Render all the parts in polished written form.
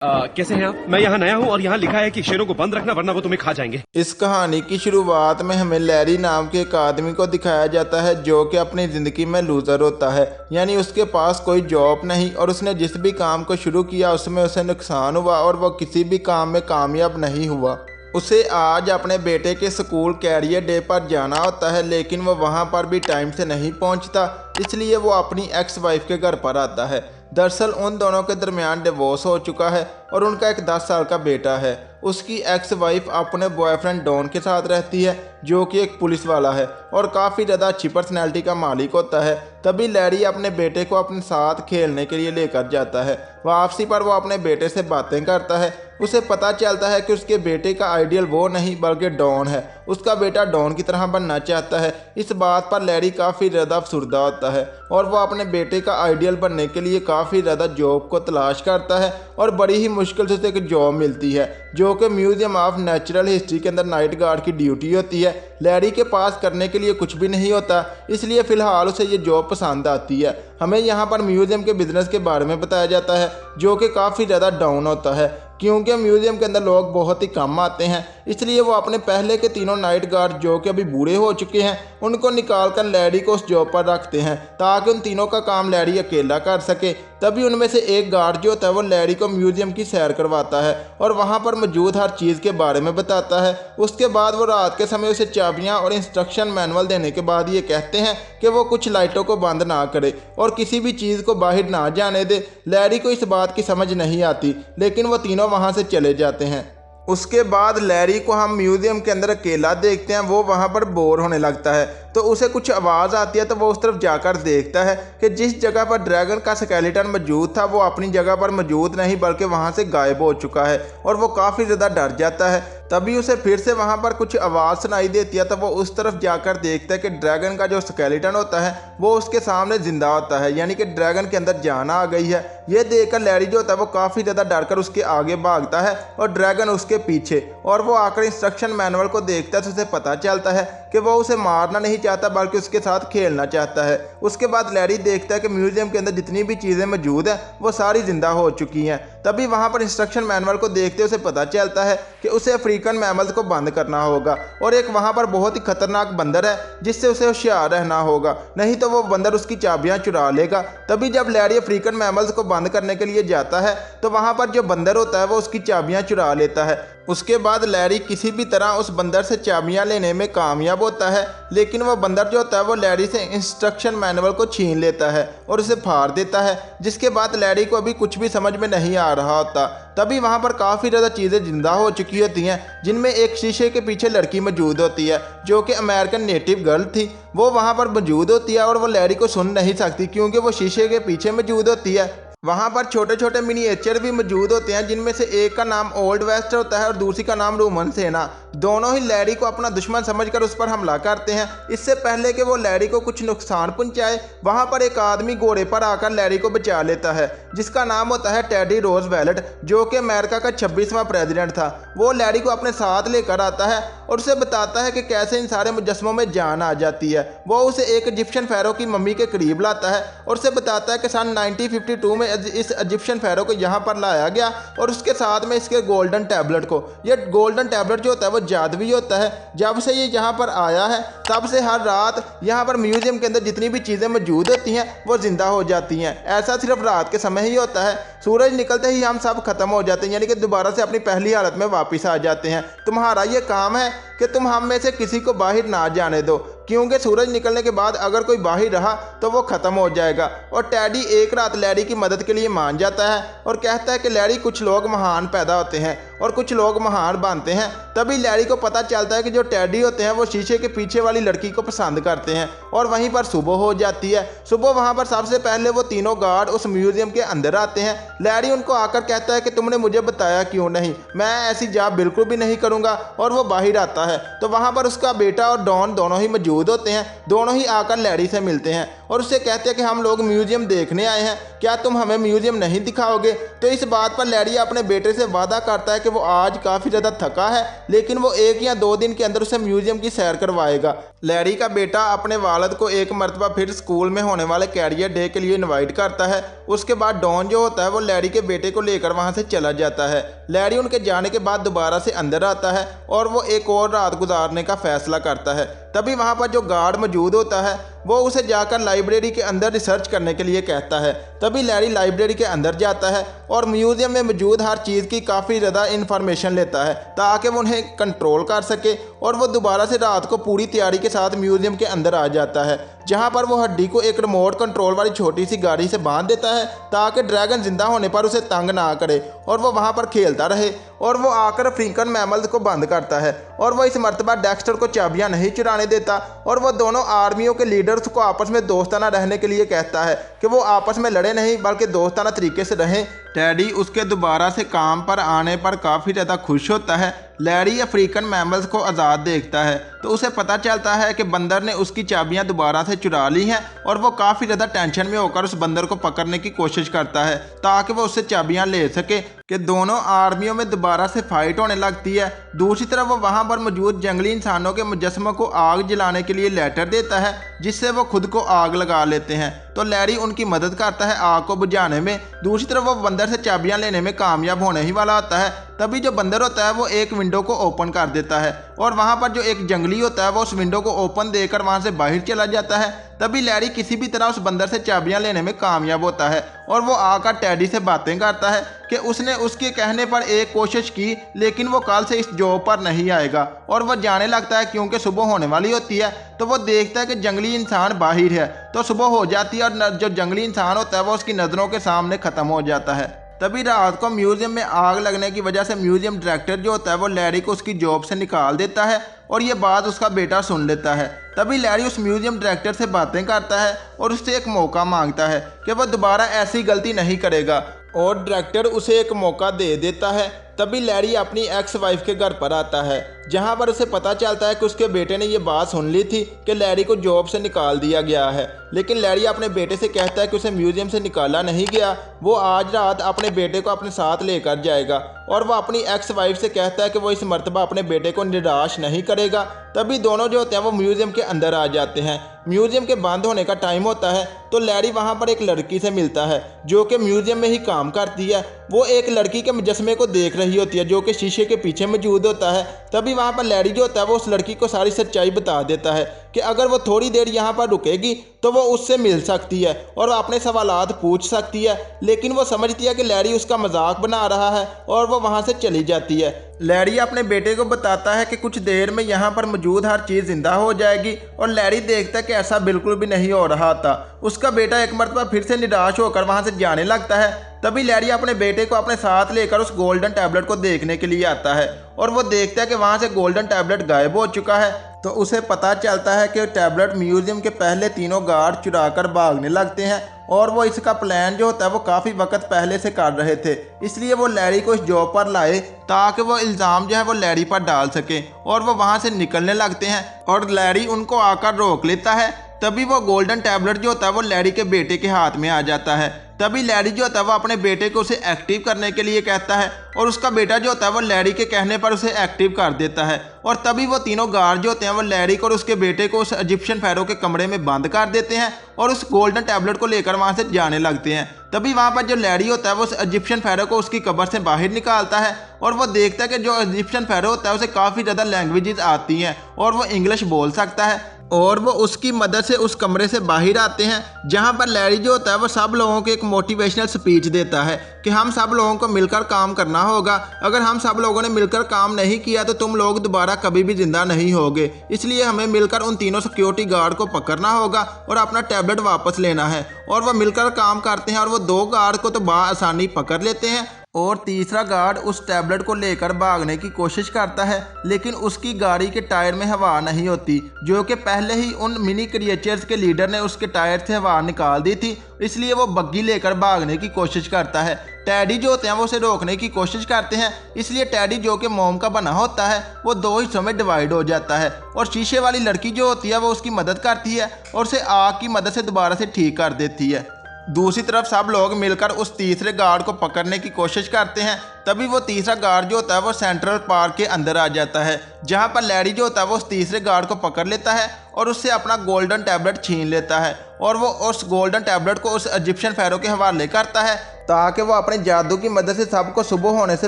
कैसे हैं आप? मैं यहाँ नया हूँ और यहाँ लिखा है कि शेरों को बंद रखना वरना वो तुम्हें खा जाएंगे। इस कहानी की शुरुआत में हमें लैरी नाम के एक आदमी को दिखाया जाता है जो कि अपनी ज़िंदगी में लूज़र होता है, यानी उसके पास कोई जॉब नहीं और उसने जिस भी काम को शुरू किया उसमें उसे नुकसान हुआ और वो किसी भी काम में कामयाब नहीं हुआ। उसे आज अपने बेटे के स्कूल कैरियर डे पर जाना होता है, लेकिन वो वहाँ पर भी टाइम से नहीं पहुँचता, इसलिए वो अपनी एक्स वाइफ के घर पर आता है। दरअसल उन दोनों के दरमियान डिवोर्स हो चुका है और उनका एक 10 साल का बेटा है। उसकी एक्स वाइफ अपने बॉयफ्रेंड डॉन के साथ रहती है जो कि एक पुलिस वाला है और काफ़ी ज़्यादा अच्छी पर्सनैलिटी का मालिक होता है। तभी लैरी अपने बेटे को अपने साथ खेलने के लिए लेकर जाता है। वापसी पर वो अपने बेटे से बातें करता है। उसे पता चलता है कि उसके बेटे का आइडियल वो नहीं बल्कि डॉन है। उसका बेटा डॉन की तरह बनना चाहता है। इस बात पर लैरी काफ़ी ज़्यादा अफसुर्दा होता है और वो अपने बेटे का आइडियल बनने के लिए काफ़ी ज़्यादा जॉब को तलाश करता है और बड़ी ही मुश्किल से उसे एक जॉब मिलती है जो कि म्यूजियम ऑफ नेचुरल हिस्ट्री के अंदर नाइट गार्ड की ड्यूटी होती है। लैरी के पास करने के लिए कुछ भी नहीं होता, इसलिए फ़िलहाल उसे ये जॉब पसंद आती है। हमें यहाँ पर म्यूजियम के बिज़नेस के बारे में बताया जाता है जो कि काफ़ी ज़्यादा डाउन होता है क्योंकि म्यूजियम के अंदर लोग बहुत ही कम आते हैं, इसलिए वो अपने पहले के तीनों नाइट गार्ड जो कि अभी बूढ़े हो चुके हैं उनको निकाल कर लैरी को उस जॉब पर रखते हैं ताकि उन तीनों का काम लैरी अकेला कर सके। तभी उनमें से एक गार्ड जो होता है वो लैरी को म्यूजियम की सैर करवाता है और वहाँ पर मौजूद हर चीज़ के बारे में बताता है। उसके बाद वो रात के समय उसे चाबियाँ और इंस्ट्रक्शन मैनुअल देने के बाद ये कहते हैं कि वो कुछ लाइटों को बंद ना करे और किसी भी चीज़ को बाहर ना जाने दे। लैरी को इस बात की समझ नहीं आती, लेकिन वो तीनों वहाँ से चले जाते हैं। उसके बाद लैरी को हम म्यूजियम के अंदर अकेला देखते हैं। वो वहाँ पर बोर होने लगता है तो उसे कुछ आवाज़ आती है तो वो उस तरफ जाकर देखता है कि जिस जगह पर ड्रैगन का स्केलेटन मौजूद था वो अपनी जगह पर मौजूद नहीं बल्कि वहाँ से गायब हो चुका है और वो काफ़ी ज़्यादा डर जाता है। तभी उसे फिर से वहाँ पर कुछ आवाज़ सुनाई देती है तो वो उस तरफ जाकर देखता है कि ड्रैगन का जो स्केलेटन होता है वो उसके सामने ज़िंदा होता है, यानी कि ड्रैगन के अंदर जान आ गई है। ये देखकर लैरी जो होता है वो काफ़ी ज़्यादा डरकर उसके आगे भागता है और ड्रैगन उसके पीछे, और वो आकर इंस्ट्रक्शन मैनुअल को देखता है तो उसे पता चलता है कि वो उसे मारना नहीं चाहता बल्कि उसके साथ खेलना चाहता है। उसके बाद लैरी देखता है कि म्यूजियम के अंदर जितनी भी चीज़ें मौजूद हैं वो सारी ज़िंदा हो चुकी हैं। तभी वहाँ पर इंस्ट्रक्शन मैनुअल को देखते उसे पता चलता है कि उसे अफ्रीकन मैमल्स को बंद करना होगा और एक वहाँ पर बहुत ही खतरनाक बंदर है जिससे उसे होशियार रहना होगा, नहीं तो वो बंदर उसकी चाबियाँ चुरा लेगा। तभी जब लैरी अफ्रीकन मैमल्स को बंद करने के लिए जाता है तो वहाँ पर जो बंदर होता है वो उसकी चाबियाँ चुरा लेता है। उसके बाद लैरी किसी भी तरह उस बंदर से चाबियाँ लेने में कामयाब होता है, लेकिन वो बंदर जो होता है वो लैरी से इंस्ट्रक्शन मैनुअल को छीन लेता है और उसे फाड़ देता है, जिसके बाद लैरी को अभी कुछ भी समझ में नहीं आ रहा होता। तभी वहाँ पर काफ़ी ज़्यादा चीज़ें जिंदा हो चुकी होती हैं, जिनमें एक शीशे के पीछे लड़की मौजूद होती है जो कि अमेरिकन नेटिव गर्ल थी। वो वहाँ पर मौजूद होती है और वो लैरी को सुन नहीं सकती क्योंकि वो शीशे के पीछे मौजूद होती है। वहाँ पर छोटे छोटे मिनिएचर भी मौजूद होते हैं, जिनमें से एक का नाम ओल्ड वेस्ट होता है और दूसरी का नाम रोमन सेना। दोनों ही लैरी को अपना दुश्मन समझकर उस पर हमला करते हैं। इससे पहले कि वो लैरी को कुछ नुकसान पहुंचाए, वहाँ पर एक आदमी घोड़े पर आकर लैरी को बचा लेता है जिसका नाम होता है टेडी रोजवेल्ट, जो कि अमेरिका का 26वां प्रेसिडेंट था। वो लैरी को अपने साथ लेकर आता है और उसे बताता है कि कैसे इन सारे मुजस्मों में जान आ जाती है। वो उसे एक इजिप्शियन फ़ैरो की मम्मी के करीब लाता है और उसे बताता है कि सन 1952 में इस इजिप्शियन फ़ैरो को यहाँ पर लाया गया और उसके साथ में इसके गोल्डन टैबलेट को। ये गोल्डन टैबलेट जो होता है वो जादुई होता है। जब से ये यहाँ पर आया है तब से हर रात यहाँ पर म्यूजियम के अंदर जितनी भी चीज़ें मौजूद होती हैं वो ज़िंदा हो जाती हैं। ऐसा सिर्फ रात के समय ही होता है, सूरज निकलते ही हम सब खत्म हो जाते हैं, यानी कि दोबारा से अपनी पहली हालत में वापस आ जाते हैं। तुम्हारा ये काम है कि तुम हम में से किसी को बाहर ना जाने दो, क्योंकि सूरज निकलने के बाद अगर कोई बाहर रहा तो वो ख़त्म हो जाएगा। और टैडी एक रात लैरी की मदद के लिए मान जाता है और कहता है कि लैरी, कुछ लोग महान पैदा होते हैं और कुछ लोग महान बनते हैं। तभी लैरी को पता चलता है कि जो टैडी होते हैं वो शीशे के पीछे वाली लड़की को पसंद करते हैं और वहीं पर सुबह हो जाती है। सुबह वहाँ पर सबसे पहले वो तीनों गार्ड उस म्यूजियम के अंदर आते हैं। लैरी उनको आकर कहता है कि तुमने मुझे बताया क्यों नहीं, मैं ऐसी जॉब बिल्कुल भी नहीं करूँगा। और वो बाहर आता है तो वहाँ पर उसका बेटा और डॉन दोनों ही मौजूद होते हैं। दोनों ही आकर लैरी से मिलते हैं और उससे कहते हैं कि हम लोग म्यूजियम देखने आए हैं, क्या तुम हमें म्यूजियम नहीं दिखाओगे। तो इस बात पर लैरी अपने बेटे से वादा करता है कि वो आज काफ़ी ज़्यादा थका है, लेकिन वो 1 या 2 दिन के अंदर उसे म्यूजियम की सैर करवाएगा। लैरी का बेटा अपने वालिद को एक मरतबा फिर स्कूल में होने वाले कैरियर डे के लिए इनवाइट करता है। उसके बाद डॉन जो होता है वो लैरी के बेटे को लेकर वहाँ से चला जाता है। लैरी उनके जाने के बाद दोबारा से अंदर आता है और वो एक और रात गुजारने का फैसला करता है। तभी वहाँ पर जो गार्ड मौजूद होता है वो उसे जाकर लाइब्रेरी के अंदर रिसर्च करने के लिए कहता है। तभी लैरी लाइब्रेरी के अंदर जाता है और म्यूज़ियम में मौजूद हर चीज़ की काफ़ी ज़्यादा इन्फॉर्मेशन लेता है ताकि वो उन्हें कंट्रोल कर सके, और वो दोबारा से रात को पूरी तैयारी के साथ म्यूज़ियम के अंदर आ जाता है, जहाँ पर वो हड्डी को एक रिमोट कंट्रोल वाली छोटी सी गाड़ी से बांध देता है ताकि ड्रैगन जिंदा होने पर उसे तंग ना करे और वो वहाँ पर खेलता रहे। और वो आकर अफ्रीकन मैमल्स को बंद करता है और वो इस मरतबा डेक्स्टर को चाबियाँ नहीं चुराने देता, और वो दोनों आर्मियों के लीडर्स को आपस में दोस्ताना रहने के लिए कहता है कि वो आपस में लड़े नहीं बल्कि दोस्ताना तरीके से रहें। टेडी उसके दोबारा से काम पर आने पर काफ़ी ज़्यादा खुश होता है। लैरी अफ्रीकन मैमल्स को आज़ाद देखता है तो उसे पता चलता है कि बंदर ने उसकी चाबियां दोबारा से चुरा ली हैं, और वो काफ़ी ज़्यादा टेंशन में होकर उस बंदर को पकड़ने की कोशिश करता है ताकि वो उससे चाबियां ले सके। कि दोनों आर्मियों में दोबारा से फाइट होने लगती है। दूसरी तरफ वो वहाँ पर मौजूद जंगली इंसानों के मुजस्समों को आग जलाने के लिए लेटर देता है जिससे वो खुद को आग लगा लेते हैं, तो लैरी उनकी मदद करता है आग को बुझाने में। दूसरी तरफ वो बंदर से चाबियां लेने में कामयाब होने ही वाला होता है। तभी जो बंदर होता है वो एक विंडो को ओपन कर देता है और वहाँ पर जो एक जंगली होता है वो उस विंडो को ओपन देकर वहाँ से बाहर चला जाता है। तभी लैरी किसी भी तरह उस बंदर से चाबियां लेने में कामयाब होता है और वो आकर टेडी से बातें करता है कि उसने उसके कहने पर एक कोशिश की लेकिन वो कल से इस जॉब पर नहीं आएगा, और वो जाने लगता है क्योंकि सुबह होने वाली होती है। तो वो देखता है कि जंगली इंसान बाहर है, तो सुबह हो जाती है और जो जंगली इंसान होता है वो उसकी नज़रों के सामने ख़त्म हो जाता है। तभी रात को म्यूज़ियम में आग लगने की वजह से म्यूज़ियम डायरेक्टर जो होता है वो लैरी को उसकी जॉब से निकाल देता है और ये बात उसका बेटा सुन लेता है। तभी लैरी उस म्यूज़ियम डायरेक्टर से बातें करता है और उससे एक मौका मांगता है कि वह दोबारा ऐसी गलती नहीं करेगा, और डायरेक्टर उसे एक मौका दे देता है। तभी लैरी अपनी एक्स वाइफ के घर पर आता है जहां पर उसे पता चलता है कि उसके बेटे ने ये बात सुन ली थी कि लैरी को जॉब से निकाल दिया गया है। लेकिन लैरी अपने बेटे से कहता है कि उसे म्यूज़ियम से निकाला नहीं गया, वो आज रात अपने बेटे को अपने साथ लेकर जाएगा, और वह अपनी एक्स वाइफ से कहता है कि वो इस मर्तबा अपने बेटे को निराश नहीं करेगा। तभी दोनों जो होते हैं वो म्यूज़ियम के अंदर आ जाते हैं। म्यूज़ियम के बंद होने का टाइम होता है तो लैरी वहाँ पर एक लड़की से मिलता है जो कि म्यूज़ियम में ही काम करती है। वो एक लड़की के मुजस्समे को देख रही होती है जो कि शीशे के पीछे मौजूद होता है। तभी वहाँ पर लैरी जो होता है वो उस लड़की को सारी सच्चाई बता देता है कि अगर वो थोड़ी देर यहाँ पर रुकेगी तो वो उससे मिल सकती है और अपने सवालात पूछ सकती है, लेकिन वो समझती है कि लैरी उसका मजाक बना रहा है और वो वहाँ से चली जाती है। लैरी अपने बेटे को बताता है कि कुछ देर में यहाँ पर मौजूद हर चीज़ जिंदा हो जाएगी, और लैरी देखता है कि ऐसा बिल्कुल भी नहीं हो रहा था। उसका बेटा एक मरतबा फिर से निराश होकर वहाँ से जाने लगता है। तभी लैरी अपने बेटे को अपने साथ लेकर उस गोल्डन टैबलेट को देखने के लिए आता है और वो देखता है कि वहाँ से गोल्डन टैबलेट गायब हो चुका है। तो उसे पता चलता है कि टैबलेट म्यूज़ियम के पहले तीनों गार्ड चुरा कर भागने लगते हैं, और वो इसका प्लान जो होता है वो काफ़ी वक्त पहले से कर रहे थे, इसलिए वो लैरी को इस जॉब पर लाए ताकि वो इल्ज़ाम जो है वो लैरी पर डाल सके। और वो वहाँ से निकलने लगते हैं और लैरी उनको आकर रोक लेता है। तभी वो गोल्डन टैबलेट जो होता है वो लैरी के बेटे के हाथ में आ जाता है। तभी लैरी जो होता है वो अपने बेटे को उसे एक्टिव करने के लिए कहता है और उसका बेटा जो होता है वो लैरी के कहने पर उसे एक्टिव कर देता है। और तभी वो तीनों गार्ड जो होते हैं वो लैरी को और उसके बेटे को उस इजिप्शियन फ़ायरों के कमरे में बंद कर देते हैं और उस गोल्डन टैबलेट को लेकर वहाँ से जाने लगते हैं। तभी वहाँ पर जो लैरी होता है वो उस इजिप्शियन फ़ायरों को उसकी कब्र से बाहर निकालता है और वो देखता है कि जो इजिप्शियन फ़ायरो होता है उसे काफ़ी ज़्यादा लैंग्वेजेस आती हैं और वो इंग्लिश बोल सकता है, और वो उसकी मदद से उस कमरे से बाहर आते हैं जहां पर लैरी जो होता है वो सब लोगों को एक मोटिवेशनल स्पीच देता है कि हम सब लोगों को मिलकर काम करना होगा, अगर हम सब लोगों ने मिलकर काम नहीं किया तो तुम लोग दोबारा कभी भी जिंदा नहीं होगे, इसलिए हमें मिलकर उन तीनों सिक्योरिटी गार्ड को पकड़ना होगा और अपना टैबलेट वापस लेना है। और वह मिलकर काम करते हैं और वो दो गार्ड को तो बआसानी पकड़ लेते हैं, और तीसरा गार्ड उस टैबलेट को लेकर भागने की कोशिश करता है, लेकिन उसकी गाड़ी के टायर में हवा नहीं होती, जो कि पहले ही उन मिनी क्रिएचर्स के लीडर ने उसके टायर से हवा निकाल दी थी, इसलिए वो बग्गी लेकर भागने की कोशिश करता है। टैडी जो होते हैं वो उसे रोकने की कोशिश करते हैं, इसलिए टैडी जो कि मोम का बना होता है वो दो हिस्सों में डिवाइड हो जाता है, और शीशे वाली लड़की जो होती है वो उसकी मदद करती है और उसे आग की मदद से दोबारा से ठीक कर देती है। दूसरी तरफ सब लोग मिलकर उस तीसरे गार्ड को पकड़ने की कोशिश करते हैं। तभी वो तीसरा गार्ड जो होता है वो सेंट्रल पार्क के अंदर आ जाता है, जहाँ पर लैरी जो होता है वो उस तीसरे गार्ड को पकड़ लेता है और उससे अपना गोल्डन टैबलेट छीन लेता है और वो उस गोल्डन टैबलेट को उस इजिप्शियन फेरो के हवाले करता है ताकि वो अपने जादू की मदद से सबको सुबह होने से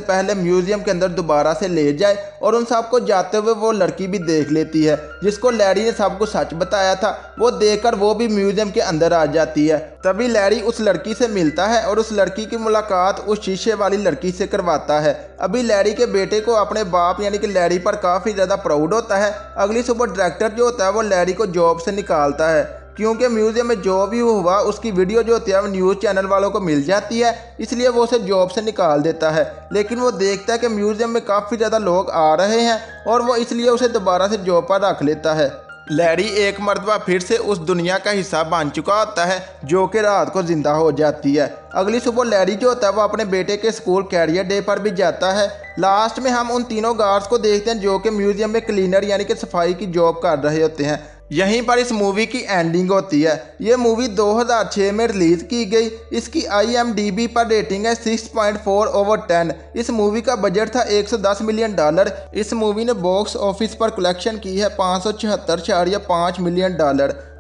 पहले म्यूजियम के अंदर दोबारा से ले जाए। और उन सबको जाते हुए वो लड़की भी देख लेती है जिसको लैरी ने सब कुछ सच बताया था। वो देखकर वो भी म्यूजियम के अंदर आ जाती है। तभी लैरी उस लड़की से मिलता है और उस लड़की की मुलाकात उस शीशे वाली लड़की से करवाता है। अभी लैरी के बेटे को अपने बाप यानी कि लैरी पर काफ़ी ज़्यादा प्राउड होता है। अगली सुबह डायरेक्टर जो होता है वो लैरी को जॉब से निकालता है क्योंकि म्यूजियम में जो भी हुआ उसकी वीडियो जो होती है वो न्यूज़ चैनल वालों को मिल जाती है, इसलिए वो उसे जॉब से निकाल देता है। लेकिन वो देखता है कि म्यूजियम में काफ़ी ज़्यादा लोग आ रहे हैं और वो इसलिए उसे दोबारा से जॉब पर रख लेता है। लैरी एक मरतबा फिर से उस दुनिया का हिस्सा बन चुका होता है जो कि रात को जिंदा हो जाती है। अगली सुबह लैरी जो होता है वो अपने बेटे के स्कूल कैरियर डे पर भी जाता है। लास्ट में हम उन तीनों गार्ड्स को देखते हैं जो कि म्यूजियम में क्लीनर यानी कि सफाई की जॉब कर रहे होते हैं। यहीं पर इस मूवी की एंडिंग होती है। ये मूवी 2006 में रिलीज़ की गई। इसकी IMDb पर रेटिंग है 6.4/10। इस मूवी का बजट था $110 मिलियन। इस मूवी ने बॉक्स ऑफिस पर कलेक्शन की है $576.5 मिलियन।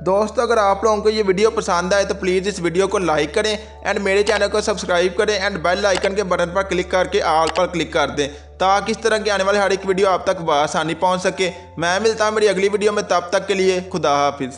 दोस्तों, अगर आप लोगों को ये वीडियो पसंद आए तो प्लीज़ इस वीडियो को लाइक करें एंड मेरे चैनल को सब्सक्राइब करें एंड बेल आइकन के बटन पर क्लिक करके ऑल पर क्लिक कर दें ताकि इस तरह की आने वाली हर एक वीडियो आप तक बआसानी पहुंच सके। मैं मिलता हूं मेरी अगली वीडियो में, तब तक के लिए खुदा हाफिज़।